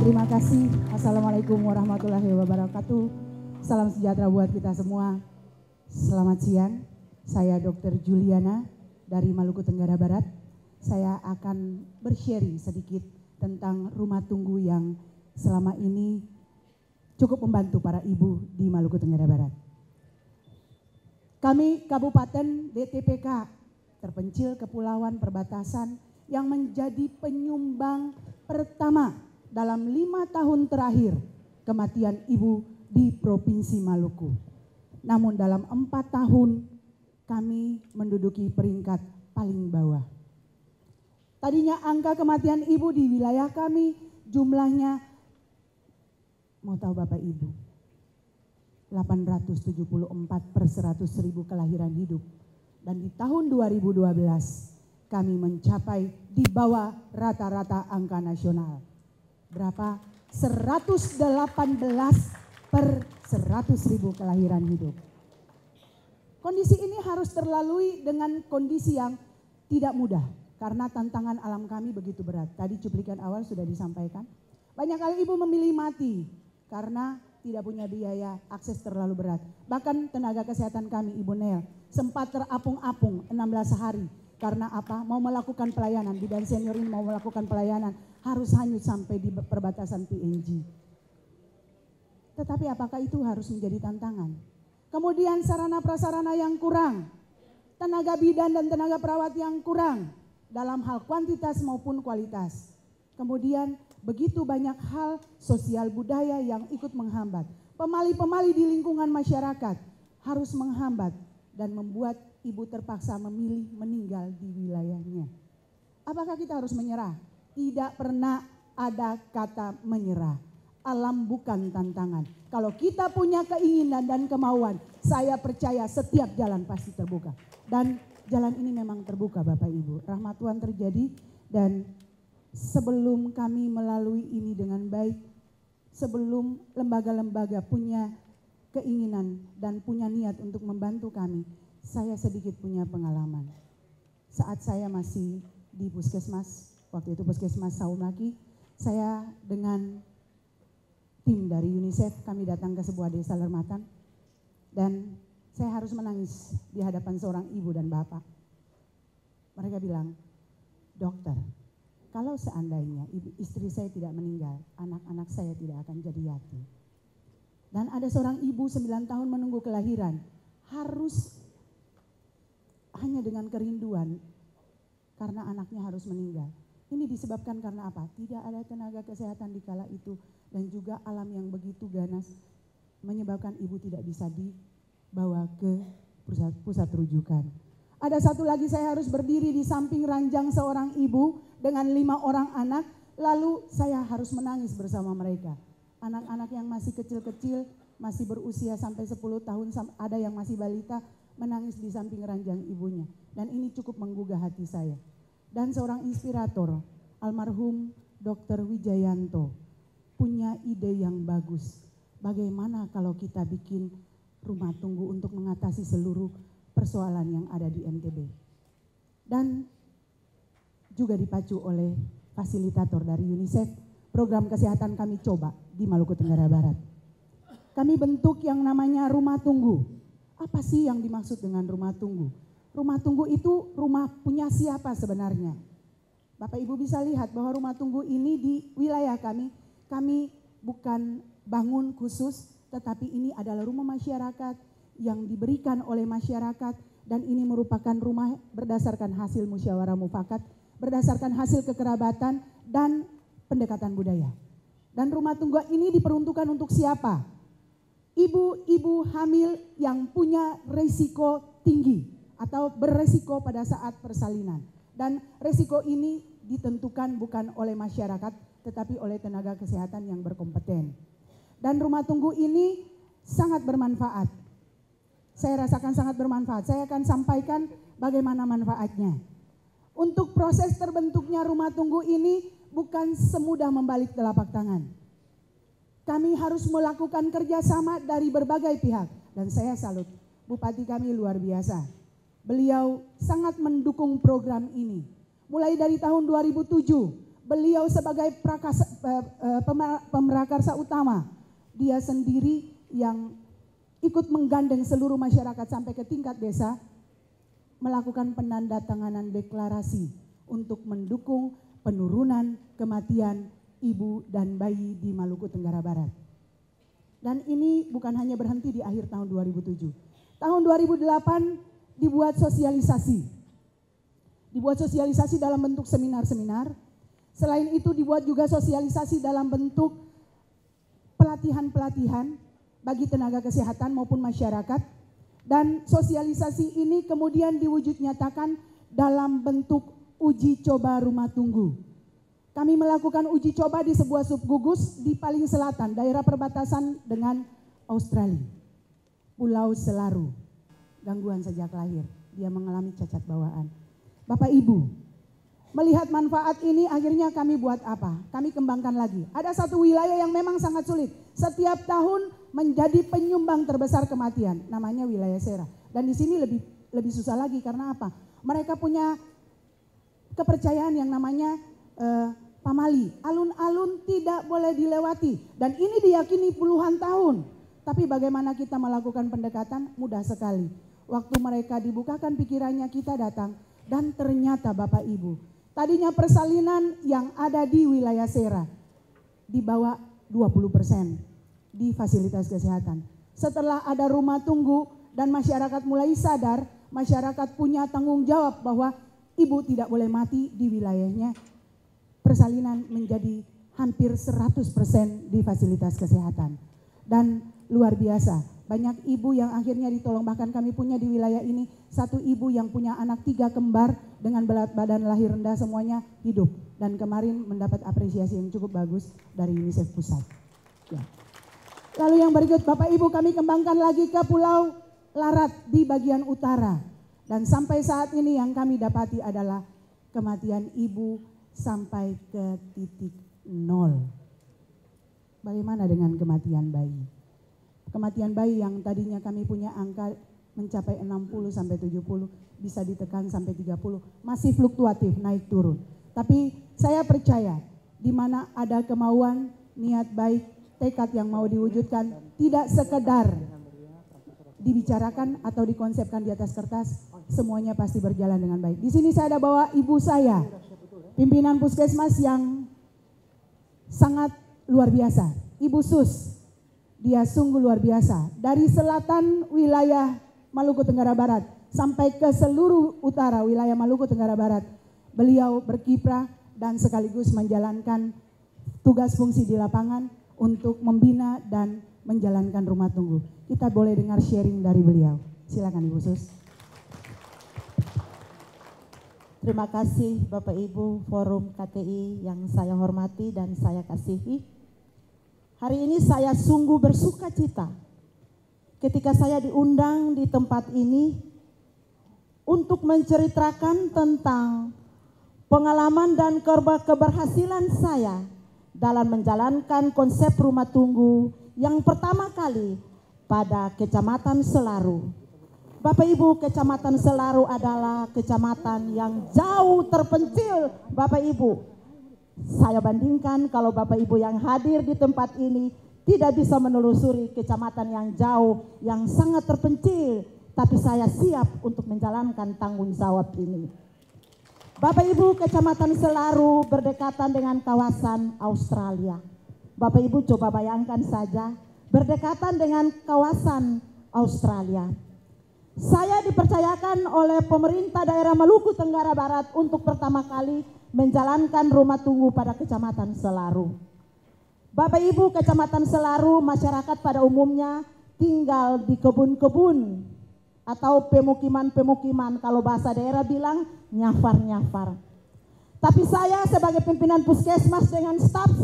Terima kasih. Assalamualaikum warahmatullahi wabarakatuh. Salam sejahtera buat kita semua. Selamat siang. Saya Dr. Juliana dari Maluku Tenggara Barat. Saya akan bersharing sedikit tentang rumah tunggu yang selama ini cukup membantu para ibu di Maluku Tenggara Barat. Kami Kabupaten DTPK, terpencil kepulauan perbatasan yang menjadi penyumbang pertama dalam 5 tahun terakhir kematian ibu di Provinsi Maluku. Namun dalam 4 tahun kami menduduki peringkat paling bawah. Tadinya angka kematian ibu di wilayah kami jumlahnya, mau tahu Bapak Ibu, 874 per 100.000 kelahiran hidup. Dan di tahun 2012 kami mencapai di bawah rata-rata angka nasional. Berapa? 118 per 100.000 kelahiran hidup. Kondisi ini harus terlalui dengan kondisi yang tidak mudah karena tantangan alam kami begitu berat. Tadi cuplikan awal sudah disampaikan. Banyak kali ibu memilih mati karena tidak punya biaya, akses terlalu berat. Bahkan tenaga kesehatan kami, Ibu Nel, sempat terapung-apung 16 hari. Karena apa? Mau melakukan pelayanan, bidan senior ini mau melakukan pelayanan, harus hanyut sampai di perbatasan PNG. Tetapi apakah itu harus menjadi tantangan? Kemudian sarana prasarana yang kurang, tenaga bidan dan tenaga perawat yang kurang dalam hal kuantitas maupun kualitas. Kemudian begitu banyak hal sosial budaya yang ikut menghambat. Pemali-pemali di lingkungan masyarakat harus menghambat dan membuat ibu terpaksa memilih meninggal di wilayahnya. Apakah kita harus menyerah? Tidak pernah ada kata menyerah. Alam bukan tantangan. Kalau kita punya keinginan dan kemauan, saya percaya setiap jalan pasti terbuka. Dan jalan ini memang terbuka Bapak Ibu. Rahmat Tuhan terjadi dan sebelum kami melalui ini dengan baik, sebelum lembaga-lembaga punya keinginan dan punya niat untuk membantu kami, saya sedikit punya pengalaman. Saat saya masih di puskesmas, waktu itu puskesmas Saumaki, saya dengan tim dari UNICEF kami datang ke sebuah desa Lermatan dan saya harus menangis di hadapan seorang ibu dan bapak. Mereka bilang, dokter, kalau seandainya istri saya tidak meninggal, anak-anak saya tidak akan jadi yatim. Dan ada seorang ibu 9 tahun menunggu kelahiran, harus hanya dengan kerinduan karena anaknya harus meninggal. Ini disebabkan karena apa? Tidak ada tenaga kesehatan di kala itu dan juga alam yang begitu ganas menyebabkan ibu tidak bisa dibawa ke pusat rujukan. Ada satu lagi, saya harus berdiri di samping ranjang seorang ibu dengan 5 orang anak, lalu saya harus menangis bersama mereka. Anak-anak yang masih kecil-kecil, masih berusia sampai 10 tahun, ada yang masih balita, menangis di samping ranjang ibunya. Dan ini cukup menggugah hati saya. Dan seorang inspirator, almarhum Dr. Wijayanto, punya ide yang bagus. Bagaimana kalau kita bikin rumah tunggu untuk mengatasi seluruh persoalan yang ada di NTB. Dan juga dipacu oleh fasilitator dari UNICEF, program kesehatan kami coba di Maluku Tenggara Barat. Kami bentuk yang namanya rumah tunggu. Apa sih yang dimaksud dengan rumah tunggu? Rumah tunggu itu rumah punya siapa sebenarnya? Bapak Ibu bisa lihat bahwa rumah tunggu ini di wilayah kami bukan bangun khusus, tetapi ini adalah rumah masyarakat yang diberikan oleh masyarakat dan ini merupakan rumah berdasarkan hasil musyawarah mufakat, berdasarkan hasil kekerabatan dan pendekatan budaya. Dan rumah tunggu ini diperuntukkan untuk siapa? Ibu-ibu hamil yang punya risiko tinggi atau beresiko pada saat persalinan. Dan risiko ini ditentukan bukan oleh masyarakat tetapi oleh tenaga kesehatan yang berkompeten. Dan rumah tunggu ini sangat bermanfaat. Saya rasakan sangat bermanfaat. Saya akan sampaikan bagaimana manfaatnya. Untuk proses terbentuknya rumah tunggu ini bukan semudah membalik telapak tangan. Kami harus melakukan kerjasama dari berbagai pihak. Dan saya salut, Bupati kami luar biasa. Beliau sangat mendukung program ini. Mulai dari tahun 2007, Beliau sebagai pemrakarsa utama, dia sendiri yang ikut menggandeng seluruh masyarakat sampai ke tingkat desa, melakukan penandatanganan deklarasi untuk mendukung penurunan kematian ibu dan bayi di Maluku Tenggara Barat. Dan ini bukan hanya berhenti di akhir tahun 2007. Tahun 2008 dibuat sosialisasi. Dibuat sosialisasi dalam bentuk seminar-seminar. Selain itu dibuat juga sosialisasi dalam bentuk pelatihan-pelatihan bagi tenaga kesehatan maupun masyarakat. Dan sosialisasi ini kemudian diwujud nyatakan dalam bentuk uji coba rumah tunggu. Kami melakukan uji coba di sebuah subgugus di paling selatan, daerah perbatasan dengan Australia. Pulau Selaru, gangguan sejak lahir, dia mengalami cacat bawaan. Bapak Ibu, melihat manfaat ini akhirnya kami buat apa? Kami kembangkan lagi. Ada satu wilayah yang memang sangat sulit. Setiap tahun menjadi penyumbang terbesar kematian, namanya wilayah Sera. Dan di sini lebih susah lagi karena apa? Mereka punya kepercayaan yang namanya pamali. Alun-alun tidak boleh dilewati. Dan ini diyakini puluhan tahun. Tapi bagaimana kita melakukan pendekatan? Mudah sekali. Waktu mereka dibukakan pikirannya, kita datang. Dan ternyata Bapak Ibu, tadinya persalinan yang ada di wilayah Sera di bawah 20% di fasilitas kesehatan. Setelah ada rumah tunggu dan masyarakat mulai sadar, masyarakat punya tanggung jawab bahwa ibu tidak boleh mati di wilayahnya. Persalinan menjadi hampir 100% di fasilitas kesehatan. Dan luar biasa, banyak ibu yang akhirnya ditolong. Bahkan kami punya di wilayah ini satu ibu yang punya anak 3 kembar dengan berat badan lahir rendah semuanya hidup. Dan kemarin mendapat apresiasi yang cukup bagus dari UNICEF Pusat. Ya. Lalu yang berikut Bapak Ibu, kami kembangkan lagi ke Pulau Larat di bagian utara. Dan sampai saat ini yang kami dapati adalah kematian ibu sampai ke titik 0. Bagaimana dengan kematian bayi? Kematian bayi yang tadinya kami punya angka mencapai 60 sampai 70 bisa ditekan sampai 30, masih fluktuatif naik turun. Tapi saya percaya di mana ada kemauan, niat baik, tekad yang mau diwujudkan, tidak sekedar dibicarakan atau dikonsepkan di atas kertas, semuanya pasti berjalan dengan baik. Di sini saya ada bawa ibu saya, pimpinan puskesmas yang sangat luar biasa, Ibu Sus. Dia sungguh luar biasa. Dari selatan wilayah Maluku Tenggara Barat sampai ke seluruh utara wilayah Maluku Tenggara Barat, beliau berkiprah dan sekaligus menjalankan tugas fungsi di lapangan untuk membina dan menjalankan rumah tunggu. Kita boleh dengar sharing dari beliau. Silakan Ibu Sus. Terima kasih Bapak Ibu Forum KTI yang saya hormati dan saya kasihi. Hari ini saya sungguh bersuka cita ketika saya diundang di tempat ini untuk menceritakan tentang pengalaman dan keberhasilan saya dalam menjalankan konsep rumah tunggu yang pertama kali pada Kecamatan Selaru. Bapak Ibu, Kecamatan Selaru adalah kecamatan yang jauh terpencil, Bapak Ibu. Saya bandingkan kalau Bapak Ibu yang hadir di tempat ini tidak bisa menelusuri kecamatan yang jauh, yang sangat terpencil, tapi saya siap untuk menjalankan tanggung jawab ini. Bapak Ibu, Kecamatan Selaru berdekatan dengan kawasan Australia. Bapak Ibu coba bayangkan saja, berdekatan dengan kawasan Australia. Saya dipercayakan oleh pemerintah daerah Maluku Tenggara Barat untuk pertama kali menjalankan rumah tunggu pada Kecamatan Selaru. Bapak Ibu, Kecamatan Selaru masyarakat pada umumnya tinggal di kebun-kebun atau pemukiman-pemukiman, kalau bahasa daerah bilang nyafar-nyafar. Tapi saya sebagai pimpinan puskesmas dengan staf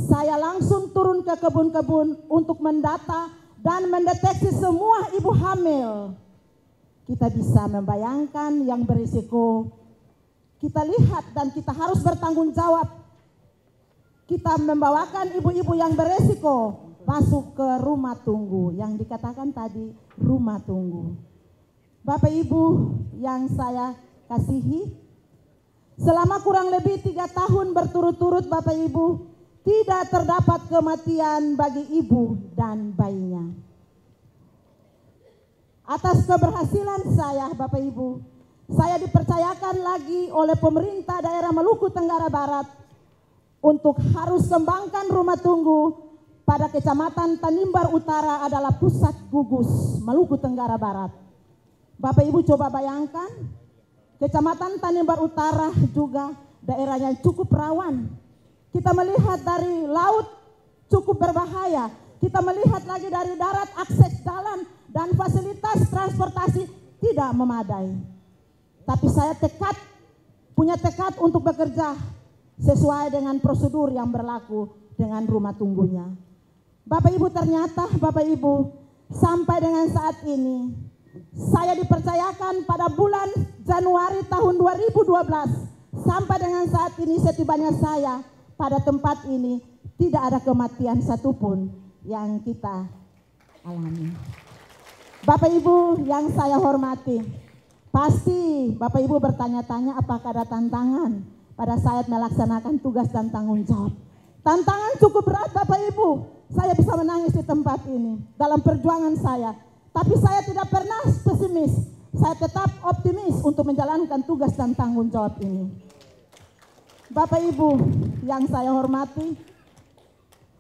saya langsung turun ke kebun-kebun untuk mendata dan mendeteksi semua ibu hamil. Kita bisa membayangkan yang berisiko. Kita lihat dan kita harus bertanggung jawab. Kita membawakan ibu-ibu yang beresiko masuk ke rumah tunggu yang dikatakan tadi rumah tunggu. Bapak Ibu yang saya kasihi, Selama kurang lebih 3 tahun berturut-turut Bapak Ibu, tidak terdapat kematian bagi ibu dan bayinya. Atas keberhasilan saya Bapak Ibu, saya dipercayakan lagi oleh pemerintah daerah Maluku Tenggara Barat untuk harus kembangkan rumah tunggu pada Kecamatan Tanimbar Utara adalah pusat gugus Maluku Tenggara Barat. Bapak Ibu coba bayangkan, Kecamatan Tanimbar Utara juga daerah yang cukup rawan. Kita melihat dari laut cukup berbahaya. Kita melihat lagi dari darat akses jalan dan fasilitas transportasi tidak memadai. Tapi saya punya tekad untuk bekerja sesuai dengan prosedur yang berlaku dengan rumah tunggunya. Bapak Ibu, ternyata Bapak Ibu, sampai dengan saat ini saya dipercayakan pada bulan Januari tahun 2012 sampai dengan saat ini setibanya saya pada tempat ini tidak ada kematian satupun yang kita alami. Bapak Ibu yang saya hormati, pasti Bapak Ibu bertanya-tanya apakah ada tantangan pada saat melaksanakan tugas dan tanggung jawab. Tantangan cukup berat Bapak Ibu. Saya bisa menangis di tempat ini dalam perjuangan saya. Tapi saya tidak pernah pesimis. Saya tetap optimis untuk menjalankan tugas dan tanggung jawab ini. Bapak Ibu yang saya hormati,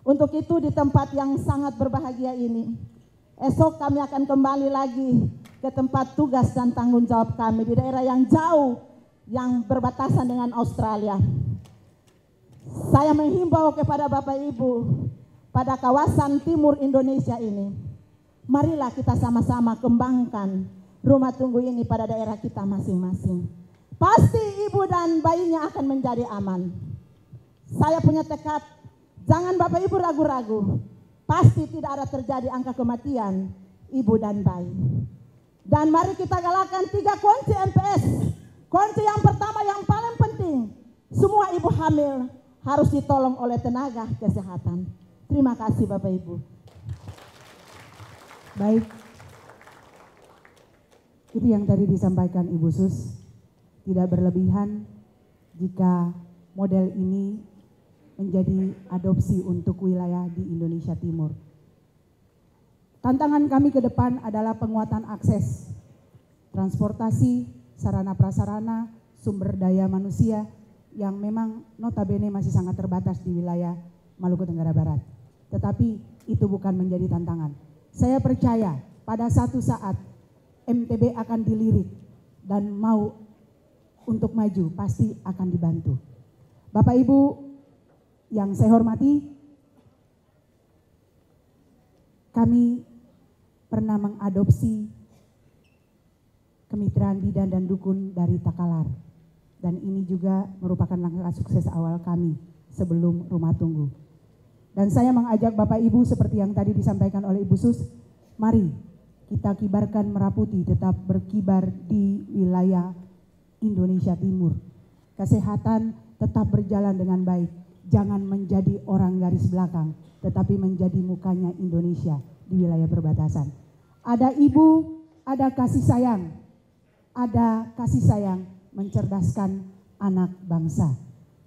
untuk itu di tempat yang sangat berbahagia ini, esok kami akan kembali lagi ke tempat tugas dan tanggung jawab kami di daerah yang jauh yang berbatasan dengan Australia. Saya menghimbau kepada Bapak Ibu pada kawasan timur Indonesia ini, marilah kita sama-sama kembangkan rumah tunggu ini pada daerah kita masing-masing. Pasti ibu dan bayinya akan menjadi aman. Saya punya tekad, jangan Bapak Ibu ragu-ragu. Pasti tidak ada terjadi angka kematian ibu dan bayi. Dan mari kita galakkan 3 kunci MPS. Kunci yang pertama yang paling penting, semua ibu hamil harus ditolong oleh tenaga kesehatan. Terima kasih Bapak Ibu. Baik, itu yang tadi disampaikan Ibu Sus. Tidak berlebihan jika model ini menjadi adopsi untuk wilayah di Indonesia Timur. Tantangan kami ke depan adalah penguatan akses, transportasi, sarana prasarana, sumber daya manusia yang memang notabene masih sangat terbatas di wilayah Maluku Tenggara Barat. Tetapi itu bukan menjadi tantangan. Saya percaya pada satu saat MTB akan dilirik dan mau untuk maju pasti akan dibantu. Bapak Ibu yang saya hormati, kami pernah mengadopsi kemitraan bidan dan dukun dari Takalar. Dan ini juga merupakan langkah sukses awal kami sebelum rumah tunggu. Dan saya mengajak Bapak Ibu seperti yang tadi disampaikan oleh Ibu Sus, mari kita kibarkan merah putih tetap berkibar di wilayah Indonesia Timur. Kesehatan tetap berjalan dengan baik. Jangan menjadi orang garis belakang, tetapi menjadi mukanya Indonesia di wilayah perbatasan. Ada ibu, ada kasih sayang mencerdaskan anak bangsa,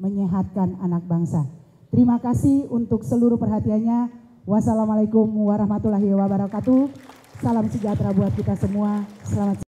menyehatkan anak bangsa. Terima kasih untuk seluruh perhatiannya. Wassalamualaikum warahmatullahi wabarakatuh. Salam sejahtera buat kita semua. Selamat